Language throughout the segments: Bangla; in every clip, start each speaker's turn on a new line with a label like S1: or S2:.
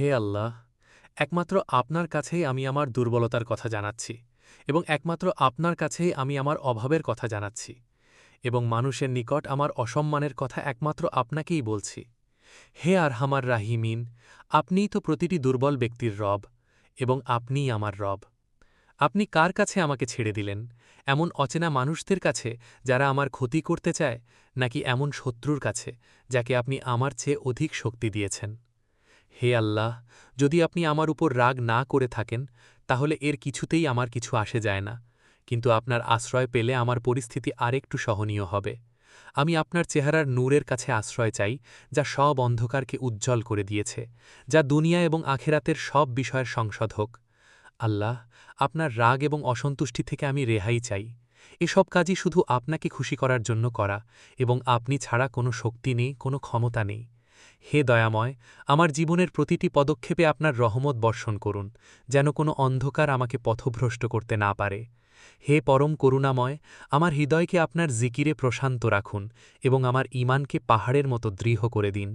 S1: হে আল্লাহ, একমাত্র আপনার কাছেই আমি আমার দুর্বলতার কথা জানাচ্ছি এবং একমাত্র আপনার কাছেই আমি আমার অভাবের কথা জানাচ্ছি এবং মানুষের নিকট আমার অসম্মানের কথা একমাত্র আপনাকেই বলছি। হে আরহামার রাহিমিন, আপনিই তো প্রতিটি দুর্বল ব্যক্তির রব এবং আপনিই আমার রব। আপনি কার কাছে আমাকে ছেড়ে দিলেন? এমন অচেনা মানুষদের কাছে যারা আমার ক্ষতি করতে চায়, নাকি এমন শত্রুর কাছে যাকে আপনি আমার চেয়ে অধিক শক্তি দিয়েছেন? হে আল্লাহ, যদি আপনি আমার উপর রাগ না করে থাকেন তাহলে এর কিছুতেই আমার কিছু আসে যায় না, কিন্তু আপনার আশ্রয় পেলে আমার পরিস্থিতি আরেকটু সহনীয় হবে। আমি আপনার চেহারার নূরের কাছে আশ্রয় চাই, যা সব অন্ধকারকে উজ্জ্বল করে দিয়েছে, যা দুনিয়া এবং আখেরাতের সব বিষয়ের সংশোধক। আল্লাহ, আপনার রাগ এবং অসন্তুষ্টি থেকে আমি রেহাই চাই। এসব কাজই শুধু আপনাকে খুশি করার জন্য করা, এবং আপনি ছাড়া কোনো শক্তি নেই, কোনো ক্ষমতা নেই। হে দয়াময়, আমার জীবনের প্রতিটি পদক্ষেপে আপনার রহমত বর্ষণ করুন, যেন কোনো অন্ধকার আমাকে পথভ্রষ্ট করতে না পারে। হে পরম করুণাময়, আমার হৃদয়কে আপনার জিকিরে প্রশান্ত রাখুন এবং আমার ঈমানকে পাহাড়ের মতো দৃঢ় করে দিন।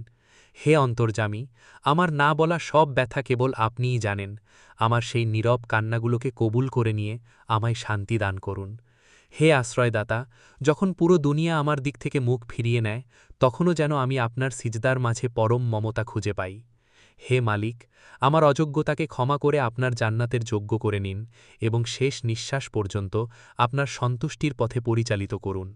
S1: হে অন্তর্যামী, আমার না বলা সব ব্যথা কেবল আপনিই জানেন। আমার সেই নীরব কান্নাগুলোকে কবুল করে নিয়ে আমায় শান্তি দান করুন। হে আশ্রয়দাতা, যখন পুরো দুনিয়া আমার দিক থেকে মুখ ফিরিয়ে নেয়, তখনও যেন আমি আপনার সিজদার মাঝে পরম মমতা খুঁজে পাই। হে মালিক, আমার অযোগ্যতাকে ক্ষমা করে আপনার জান্নাতের যোগ্য করে নিন এবং শেষ নিঃশ্বাস পর্যন্ত আপনার সন্তুষ্টির পথে পরিচালিত করুন।